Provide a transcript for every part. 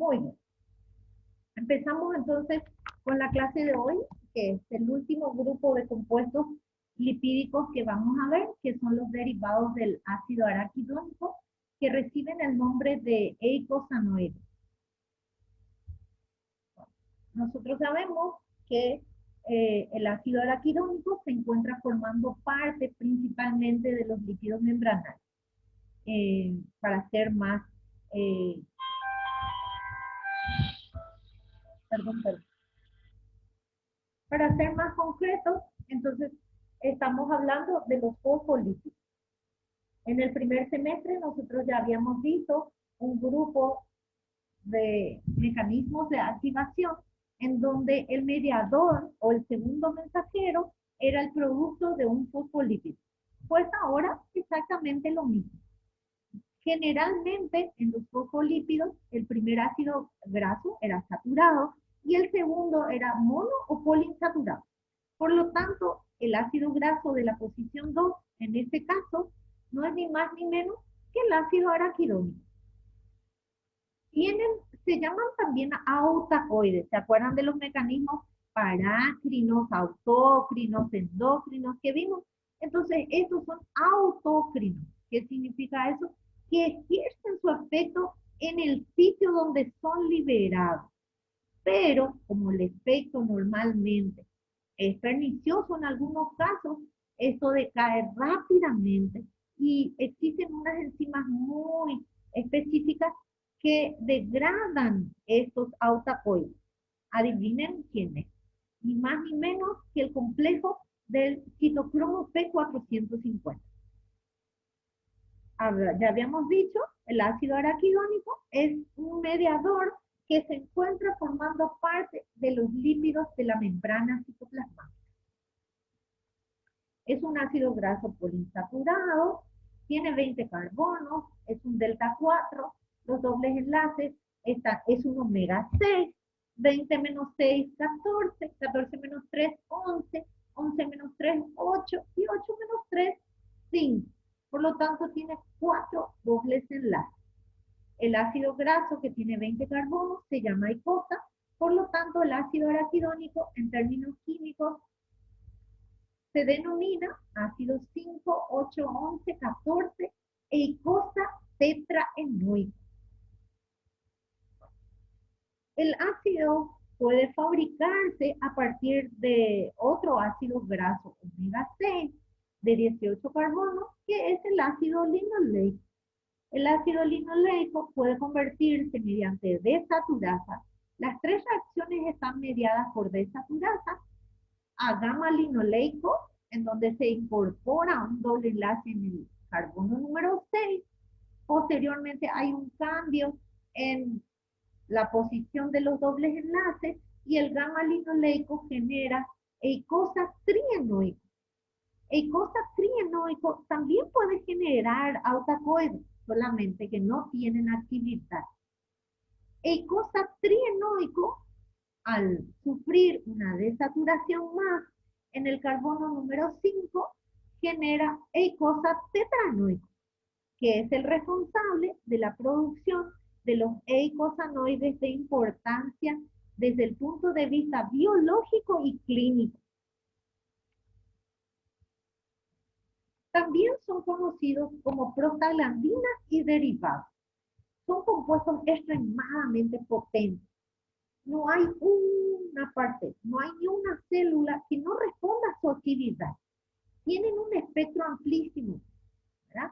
Muy bien. Empezamos entonces con la clase de hoy, que es el último grupo de compuestos lipídicos que vamos a ver, que son los derivados del ácido araquidónico, que reciben el nombre de eicosanoides. Nosotros sabemos que el ácido araquidónico se encuentra formando parte principalmente de los lípidos membranares. Para ser más, eh, perdón. Para ser más concretos, entonces estamos hablando de los fosfolípidos. En el primer semestre nosotros ya habíamos visto un grupo de mecanismos de activación en donde el mediador o el segundo mensajero era el producto de un fosfolípido. Pues ahora exactamente lo mismo. Generalmente en los fosfolípidos el primer ácido graso era saturado y el segundo era mono o poliinsaturado. Por lo tanto, el ácido graso de la posición 2, en este caso, no es ni más ni menos que el ácido araquidónico. Se llaman también autacoides. ¿Se acuerdan de los mecanismos parácrinos, autócrinos, endócrinos que vimos? Entonces, estos son autócrinos. ¿Qué significa eso? Que ejercen su efecto en el sitio donde son liberados. Pero, como el efecto normalmente es pernicioso en algunos casos, esto decae rápidamente y existen unas enzimas muy específicas que degradan estos autacoides. Adivinen quién es. Ni más ni menos que el complejo del citocromo P450. Ya habíamos dicho, el ácido araquidónico es un mediador que se encuentra formando parte de los lípidos de la membrana citoplasmática. Es un ácido graso poliinsaturado, tiene 20 carbonos, es un delta 4, los dobles enlaces, es un omega 6, 20 menos 6, 14, 14 menos 3, 11, 11 menos 3, 8 y 8 menos 3, 5. Por lo tanto, tiene 4 dobles enlaces. El ácido graso que tiene 20 carbonos se llama eicosa, por lo tanto, el ácido araquidónico en términos químicos se denomina ácido 5, 8, 11, 14, eicosa tetraenoico. El ácido puede fabricarse a partir de otro ácido graso omega 6 de 18 carbonos, que es el ácido linoleico. El ácido linoleico puede convertirse mediante desaturasa. Las tres reacciones están mediadas por desaturasa a gamma linoleico, en donde se incorpora un doble enlace en el carbono número 6. Posteriormente hay un cambio en la posición de los dobles enlaces y el gamma linoleico genera eicosa trienoico. Eicosa trienoico también puede generar autacoides, solamente que no tienen actividad. Eicosa trienoico, al sufrir una desaturación más en el carbono número 5, genera eicosa tetraenoico, que es el responsable de la producción de los eicosanoides de importancia desde el punto de vista biológico y clínico. También son conocidos como prostaglandinas y derivados. Son compuestos extremadamente potentes. No hay una parte, no hay ni una célula que no responda a su actividad. Tienen un espectro amplísimo, ¿verdad?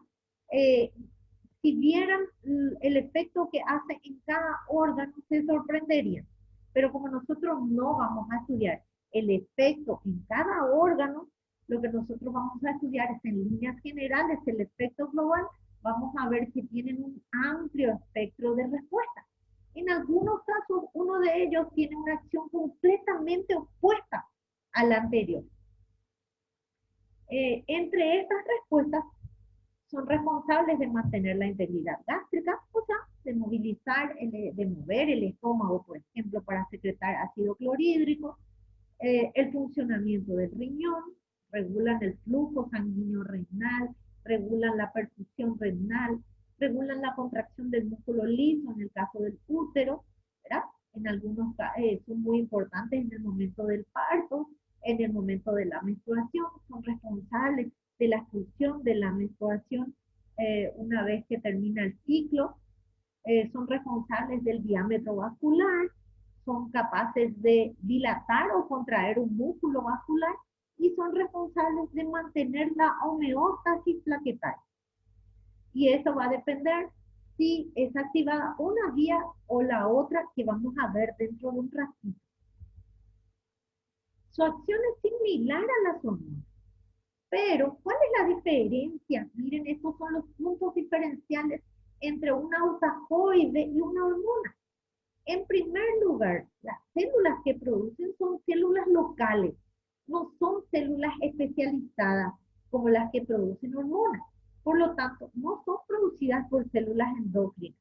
Si vieran el efecto que hace en cada órgano, se sorprenderían. Pero como nosotros no vamos a estudiar el efecto en cada órgano, lo que nosotros vamos a estudiar es en líneas generales el efecto global. Vamos a ver que tienen un amplio espectro de respuesta. En algunos casos, uno de ellos tiene una acción completamente opuesta a la anterior. Entre estas respuestas son responsables de mantener la integridad gástrica, o sea, de mover el estómago, por ejemplo, para secretar ácido clorhídrico, el funcionamiento del riñón, regulan el flujo sanguíneo renal, regulan la perfusión renal, regulan la contracción del músculo liso en el caso del útero, en algunos son muy importantes en el momento del parto, en el momento de la menstruación, son responsables de la expulsión de la menstruación una vez que termina el ciclo, son responsables del diámetro vascular, son capaces de dilatar o contraer un músculo vascular y son responsables de mantener la homeostasis plaquetaria. Y eso va a depender si es activada una vía o la otra que vamos a ver dentro de un ratito. Su acción es similar a las hormonas, pero ¿cuál es la diferencia? Miren, estos son los puntos diferenciales entre un autacoide y una hormona. En primer lugar, las células que producen son células locales, no son células especializadas como las que producen hormonas. Por lo tanto, no son producidas por células endócrinas.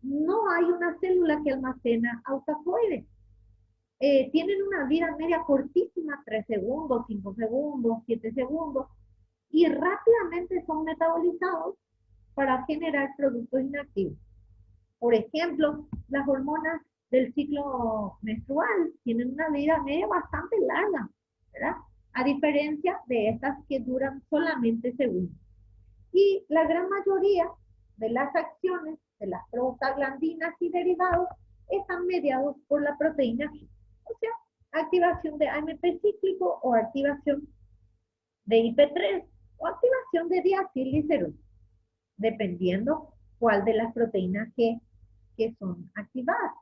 No hay una célula que almacena autacoides. Tienen una vida media cortísima, 3 segundos, 5 segundos, 7 segundos, y rápidamente son metabolizados para generar productos inactivos. Por ejemplo, las hormonas del ciclo menstrual tienen una vida media bastante larga, ¿verdad? A diferencia de estas que duran solamente segundos. Y la gran mayoría de las acciones de las prostaglandinas y derivados están mediados por la proteína G. O sea, activación de AMP cíclico o activación de IP3 o activación de diacilglicerol, dependiendo cuál de las proteínas G que son activadas.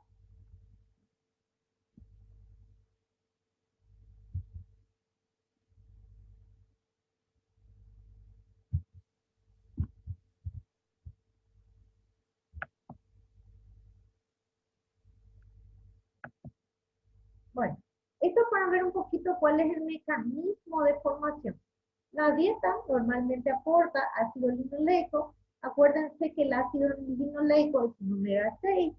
Bueno, esto para ver un poquito cuál es el mecanismo de formación. La dieta normalmente aporta ácido linoleico. Acuérdense que el ácido linoleico es un omega 6.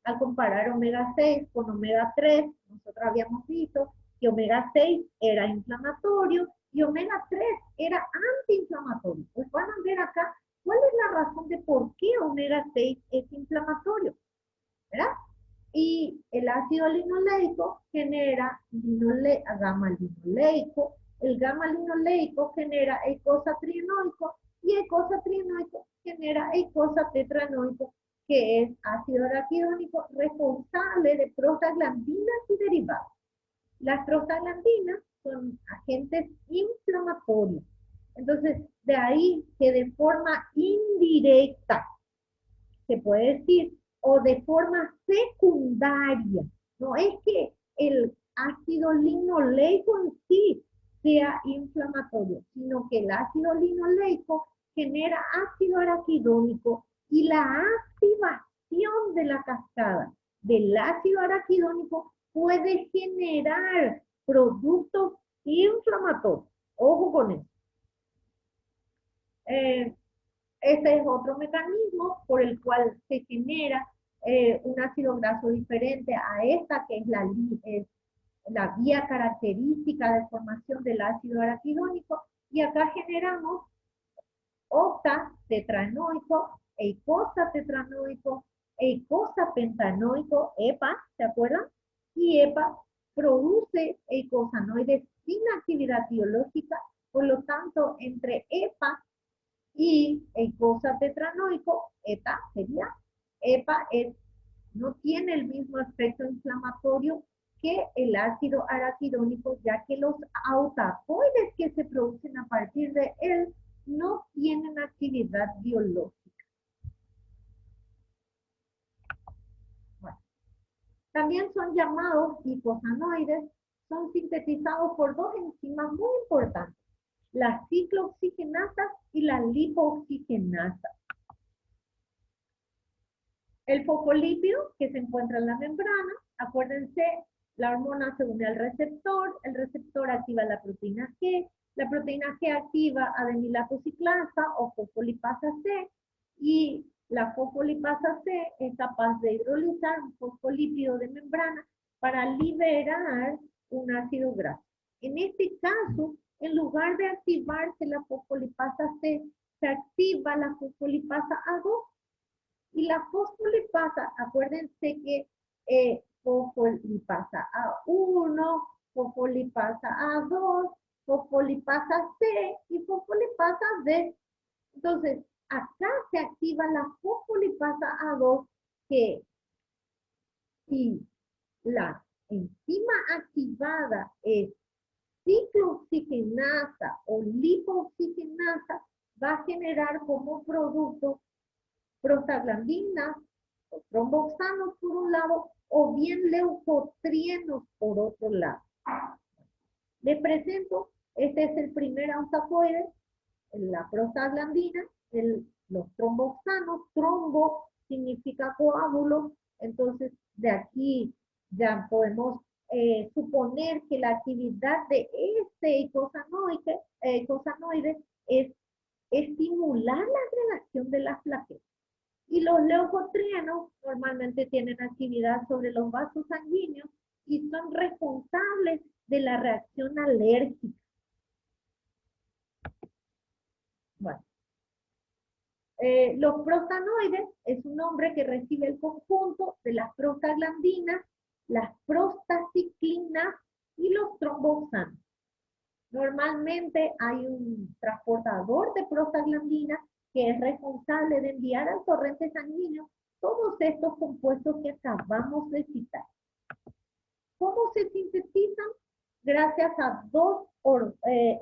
Al comparar omega 6 con omega 3, nosotros habíamos visto que omega 6 era inflamatorio y omega 3 era antiinflamatorio. Pues van a ver acá cuál es la razón de por qué omega 6 es inflamatorio, ¿verdad? Y el ácido linoleico genera gamma linoleico, el gamma linoleico genera eicosatrienoico y eicosatrienoico genera eicosatetranoico, que es ácido araquidónico responsable de prostaglandinas y derivados. Las prostaglandinas son agentes inflamatorios. Entonces, de ahí que de forma indirecta se puede decir, o de forma secundaria. No es que el ácido linoleico en sí sea inflamatorio, sino que el ácido linoleico genera ácido araquidónico y la activación de la cascada del ácido araquidónico puede generar productos inflamatorios. Ojo con eso. Este es otro mecanismo por el cual se genera un ácido graso diferente a esta, que es la vía característica de formación del ácido araquidónico. Y acá generamos octatetranoico, eicosatetranoico, eicosapentanoico, EPA, ¿se acuerdan? Y EPA produce eicosanoides sin actividad biológica, por lo tanto, entre EPA y eicosatetranoico, ETA sería, EPA no tiene el mismo efecto inflamatorio que el ácido araquidónico, ya que los autacoides que se producen a partir de él no tienen actividad biológica. Bueno, también son llamados icosanoides, son sintetizados por dos enzimas muy importantes, la ciclooxigenasa y la lipooxigenasa. El fosfolípido que se encuentra en la membrana, acuérdense, la hormona se une al receptor, el receptor activa la proteína G activa adenilatoxiclasa o fosfolipasa C, y la fosfolipasa C es capaz de hidrolizar un fosfolípido de membrana para liberar un ácido graso. En este caso, en lugar de activarse la fosfolipasa C, se activa la fosfolipasa A2. Y la fosfolipasa, acuérdense que fosfolipasa A1, fosfolipasa A2, fosfolipasa C y fosfolipasa D. Entonces, acá se activa la fosfolipasa A2 que si la enzima activada es ciclooxigenasa o lipooxigenasa, va a generar como producto prostaglandinas o tromboxanos por un lado o bien leucotrienos por otro lado. Les presento, este es el primer ansacoide, la prostaglandina, los tromboxanos, trombo significa coágulo, entonces de aquí ya podemos suponer que la actividad de este eicosanoide es estimular la agregación de las plaquetas. Y los leucotrienos normalmente tienen actividad sobre los vasos sanguíneos y son responsables de la reacción alérgica. Bueno, los prostanoides es un nombre que recibe el conjunto de las prostaglandinas, las prostaciclinas y los tromboxanos. Normalmente hay un transportador de prostaglandinas que es responsable de enviar al torrente sanguíneo todos estos compuestos que acabamos de citar. ¿Cómo se sintetizan? Gracias a dos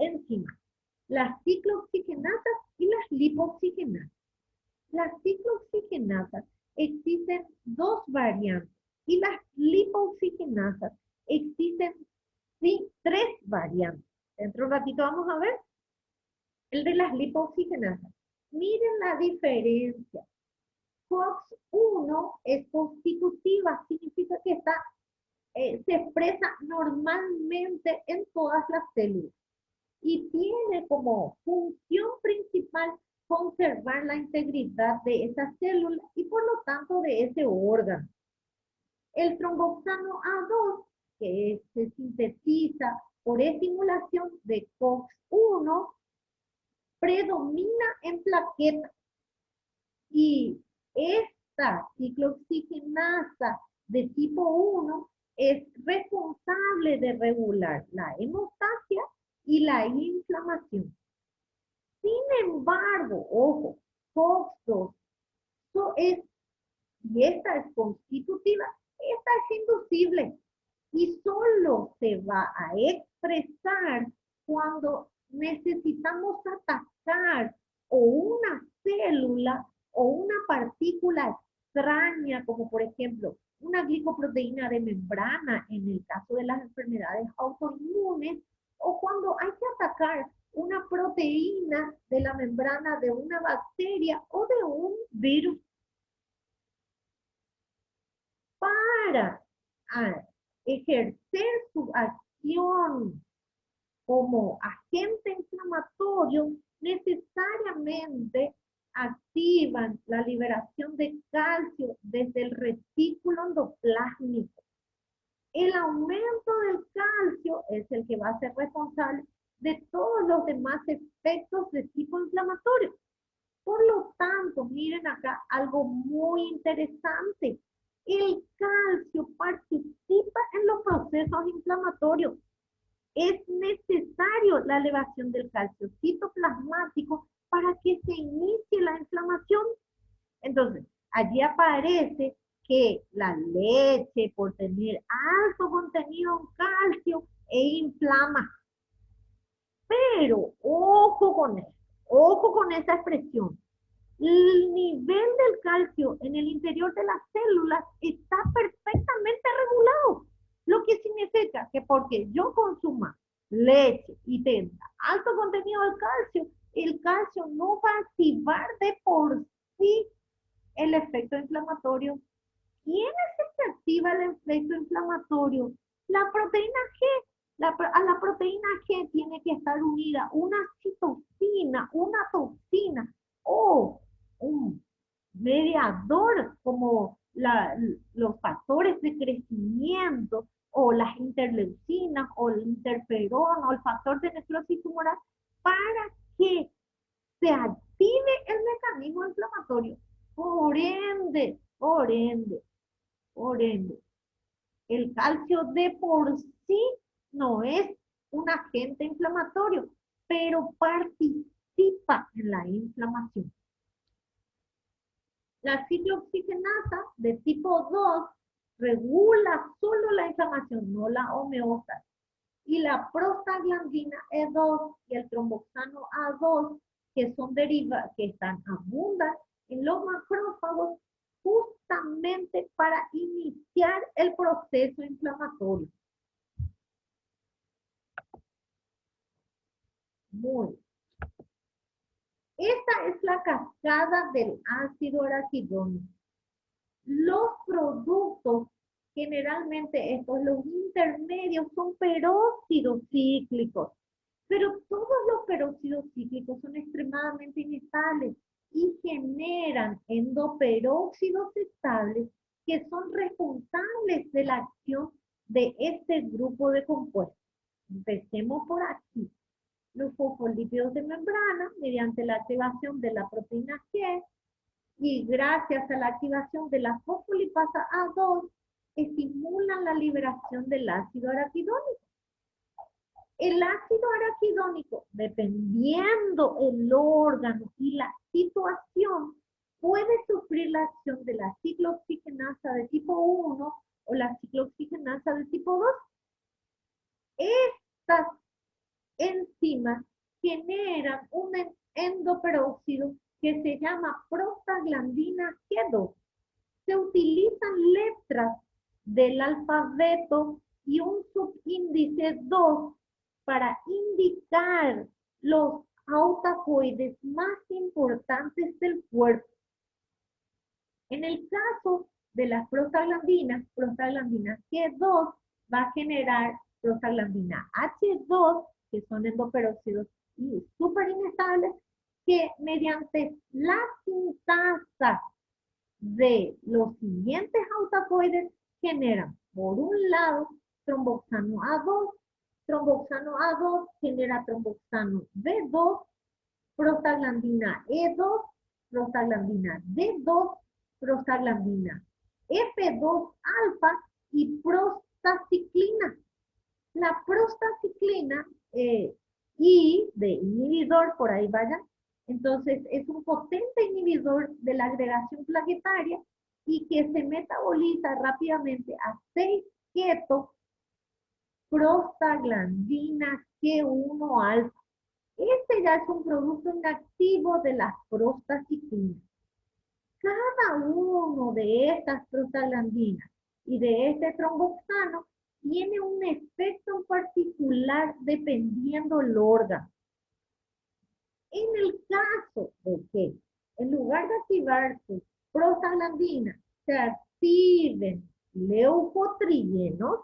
enzimas, las ciclooxigenasas y las lipooxigenasas. Las ciclooxigenasas existen dos variantes y las lipooxigenasas existen tres variantes. Dentro de un ratito vamos a ver el de las lipooxigenasas. Miren la diferencia. COX-1 es constitutiva, significa que se expresa normalmente en todas las células y tiene como función principal conservar la integridad de esa célula y por lo tanto de ese órgano. El tromboxano A2, que se sintetiza por estimulación de COX-1, predomina en plaquetas y esta ciclooxigenasa de tipo 1 es responsable de regular la hemostasia y la inflamación. Sin embargo, ojo, COX-2 y esta es constitutiva, esta es inducible y solo se va a expresar cuando necesitamos atacar o una célula o una partícula extraña, como por ejemplo una glicoproteína de membrana en el caso de las enfermedades autoinmunes, o cuando hay que atacar una proteína de la membrana de una bacteria o de un virus. Para ejercer su acción como agente inflamatorio, necesariamente activan la liberación de calcio desde el retículo endoplásmico. El aumento del calcio es el que va a ser responsable de todos los demás efectos de tipo inflamatorio. Por lo tanto, miren acá algo muy interesante. El calcio participa en los procesos inflamatorios. Es necesario la elevación del calcio citoplasmático para que se inicie la inflamación. Entonces, allí aparece que la leche, por tener alto contenido en calcio, inflama. Pero, ojo con esa expresión. El nivel del calcio en el interior de las células está perfectamente regulado. Lo que significa que porque yo consuma leche y tenga alto contenido de el calcio no va a activar de por sí el efecto inflamatorio. ¿Quién es el que activa el efecto inflamatorio? La proteína G. A la proteína G tiene que estar unida una citosina, una toxina o un mediador como los factores de crecimiento o las interleucinas o el interferón o el factor de necrosis tumoral para que se active el mecanismo inflamatorio. Por ende, El calcio de por sí no es un agente inflamatorio, pero participa en la inflamación. La ciclooxigenasa de tipo 2 regula solo la inflamación, no la homeostasis. Y la prostaglandina E2 y el tromboxano A2, que son derivados, que están abundan en los macrófagos justamente para iniciar el proceso inflamatorio. Muy bien. Esta es la cascada del ácido araquidónico. Los productos, generalmente estos, los intermedios, son peróxidos cíclicos, pero todos los peróxidos cíclicos son extremadamente inestables y generan endoperóxidos estables que son responsables de la acción de este grupo de compuestos. Empecemos por aquí. Los fosfolípidos de membrana, mediante la activación de la proteína G, y gracias a la activación de la fosfolipasa A2, estimulan la liberación del ácido araquidónico. El ácido araquidónico, dependiendo el órgano y la situación, puede sufrir la acción de la ciclooxigenasa de tipo 1 o la ciclooxigenasa de tipo 2. Estas enzimas generan un endoperóxido que se llama prostaglandina G2. Se utilizan letras del alfabeto y un subíndice 2 para indicar los autacoides más importantes del cuerpo. En el caso de las prostaglandinas, prostaglandina G2 va a generar prostaglandina H2, que son endoperóxidos y súper inestables, que mediante la sintasa de los siguientes autacoides generan, por un lado, tromboxano A2. Tromboxano A2 genera tromboxano B2, prostaglandina E2, prostaglandina D2, prostaglandina F2 alfa y prostaciclina. La prostaciclina y de inhibidor, por ahí vayan, entonces es un potente inhibidor de la agregación plaquetaria y que se metaboliza rápidamente a 6-keto prostaglandina G1 alfa. Este ya es un producto inactivo de las prostaciclinas. Cada uno de estas prostaglandinas y de este tromboxano tiene un efecto en particular dependiendo del órgano. En el caso de que en lugar de activarse prostaglandina se activen leucotrienos,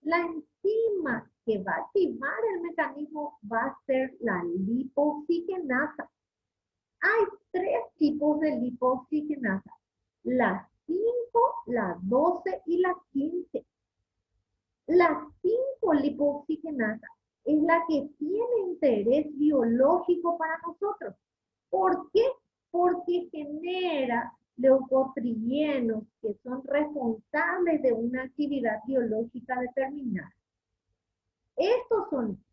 la enzima que va a activar el mecanismo va a ser la lipoxigenasa. Hay 3 tipos de lipoxigenasa: la 5, la 12 y la 15. La 5 lipoxigenasa es la que tiene interés biológico para nosotros. ¿Por qué? Porque genera leucotrienos que son responsables de una actividad biológica determinada. Estos son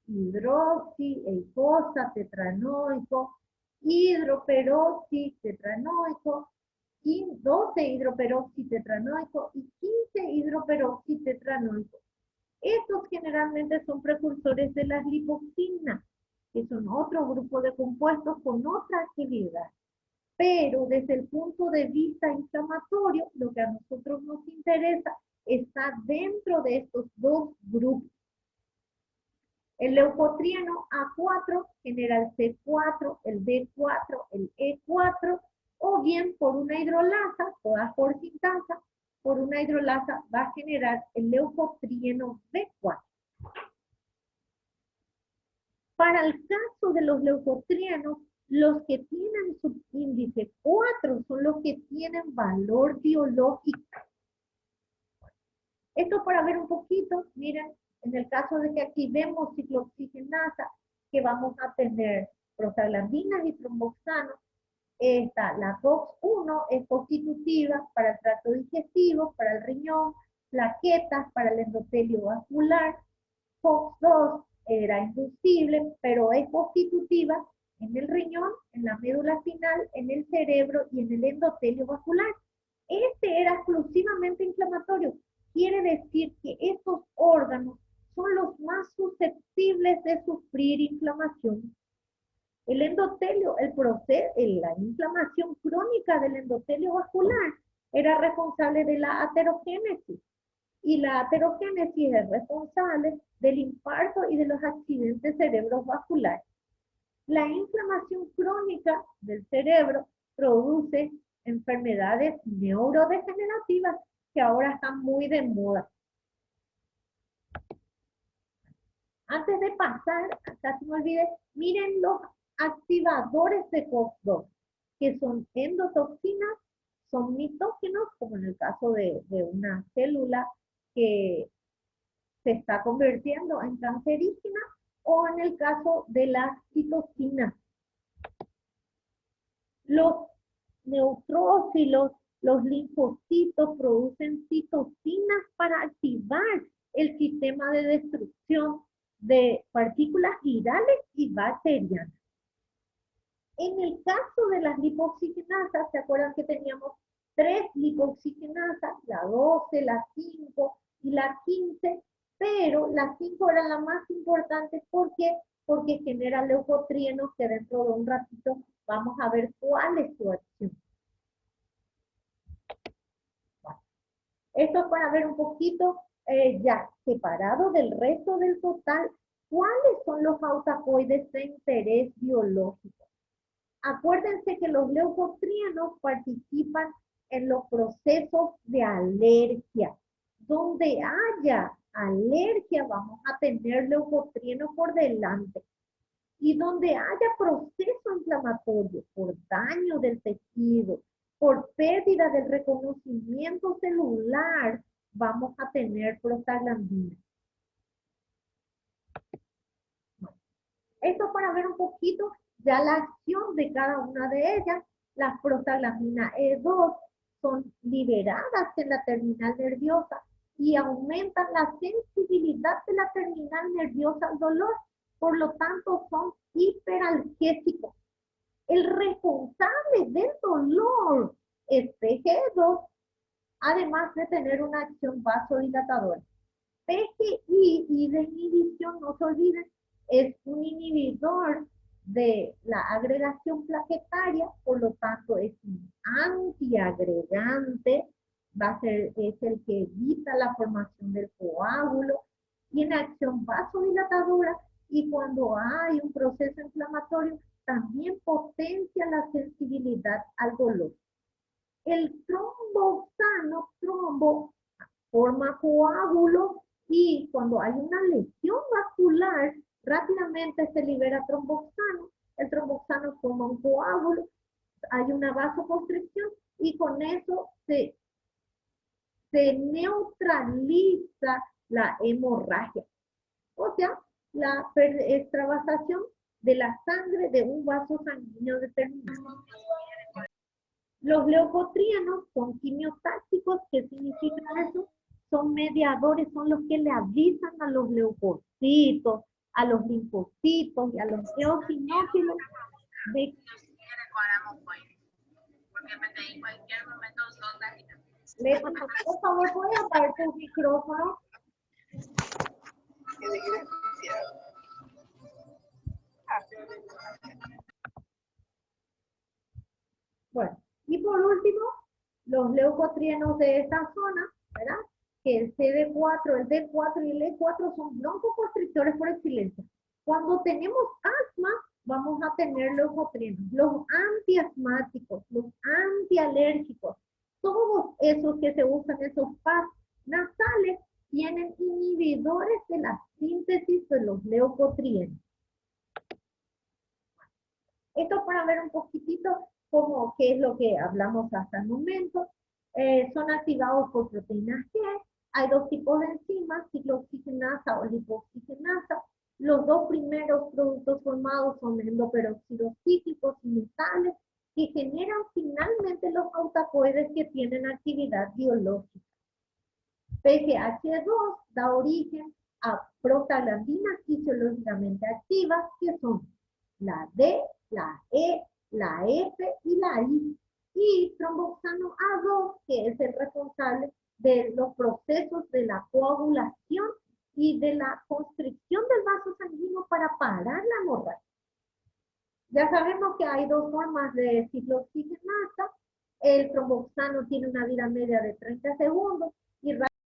hidroxi, eicosa, tetranoico, hidroperoxi, tetranoico, 12 hidroperoxi tetranoico y 15 hidroperoxi tetranoico. Estos generalmente son precursores de las lipoxinas, que son otro grupo de compuestos con otra actividad. Pero desde el punto de vista inflamatorio, lo que a nosotros nos interesa está dentro de estos dos grupos. El leucotrieno A4 genera el C4, el D4, el E4, o bien por una hidrolasa, todas por sintasa, por una hidrolasa va a generar el leucotrieno B4. Para el caso de los leucotrienos, los que tienen subíndice 4 son los que tienen valor biológico. Esto para ver un poquito, miren, en el caso de que activemos ciclooxigenasa, que vamos a tener prostaglandinas y tromboxanos, la COX-1 es constitutiva para el tracto digestivo, para el riñón, plaquetas para el endotelio vascular. FOX2 era inducible, pero es constitutiva en el riñón, en la médula espinal, en el cerebro y en el endotelio vascular. Este era exclusivamente inflamatorio. Quiere decir que estos órganos son los más susceptibles de sufrir inflamación. El endotelio, la inflamación crónica del endotelio vascular era responsable de la aterogénesis. Y la aterogénesis es responsable del infarto y de los accidentes cerebrovasculares. La inflamación crónica del cerebro produce enfermedades neurodegenerativas que ahora están muy de moda. Antes de pasar, casi me olvidé, miren los activadores de COX-2, que son endotoxinas, son mitógenos, como en el caso de una célula que se está convirtiendo en cancerígena, o en el caso de las citocinas. Los neutrófilos, los linfocitos producen citocinas para activar el sistema de destrucción de partículas virales y bacterianas. En el caso de las lipoxigenasas, ¿se acuerdan que teníamos 3 lipoxigenasas? La 12, la 5 y la 15, pero la 5 era la más importante. ¿Por qué? Porque genera leucotrienos, que dentro de un ratito vamos a ver cuál es su acción. Bueno, esto es para ver un poquito ya separado del resto del total, cuáles son los autacoides de interés biológico. Acuérdense que los leucotrienos participan en los procesos de alergia. Donde haya alergia, vamos a tener leucotrienos por delante. Y donde haya proceso inflamatorio por daño del tejido, por pérdida del reconocimiento celular, vamos a tener prostaglandina. Esto para ver un poquito ya la acción de cada una de ellas. Las prostaglandinas E2 son liberadas en la terminal nerviosa y aumentan la sensibilidad de la terminal nerviosa al dolor. Por lo tanto, son hiperalgésicos. El responsable del dolor es PGE2, además de tener una acción vasodilatadora. PGI y de inhibición, no se olviden, es un inhibidor de la agregación plaquetaria, por lo tanto es un antiagregante, es el que evita la formación del coágulo, tiene acción vasodilatadora y cuando hay un proceso inflamatorio también potencia la sensibilidad al dolor. El tromboxano, forma coágulo y cuando hay una lesión vascular, rápidamente se libera tromboxano. El tromboxano forma un coágulo, hay una vasoconstricción y con eso se neutraliza la hemorragia. O sea, la extravasación de la sangre de un vaso sanguíneo determinado. Los leucotrienos son quimiotácticos. ¿Qué significa eso? Son mediadores, son los que le avisan a los leucocitos, a los linfocitos y a los eosinófilos de... Por favor, ¿puede apagar tu micrófono? Bueno, y por último, los leucotrienos de esta zona, ¿verdad? Que el CD4, el D4 y el E4 son broncoconstrictores por excelencia. Cuando tenemos asma, vamos a tener leucotrienos. Los antiasmáticos, los antialérgicos, todos esos que se usan, esos PAS nasales, tienen inhibidores de la síntesis de los leucotrienos. Esto para ver un poquitito como qué es lo que hablamos hasta el momento. Son activados por proteínas G. Hay 2 tipos de enzimas, ciclooxigenasa o lipoxigenasa. Los 2 primeros productos formados son endoperóxidos cíclicos y metales que generan finalmente los autacoides que tienen actividad biológica. PGH2 da origen a prostaglandinas fisiológicamente activas, que son la D, la E, la F y la I. Y tromboxano A2, que es el responsable de los procesos de la coagulación y de la constricción del vaso sanguíneo para parar la hemorragia. Ya sabemos que hay dos formas de ciclooxigenasa. El tromboxano tiene una vida media de 30 segundos y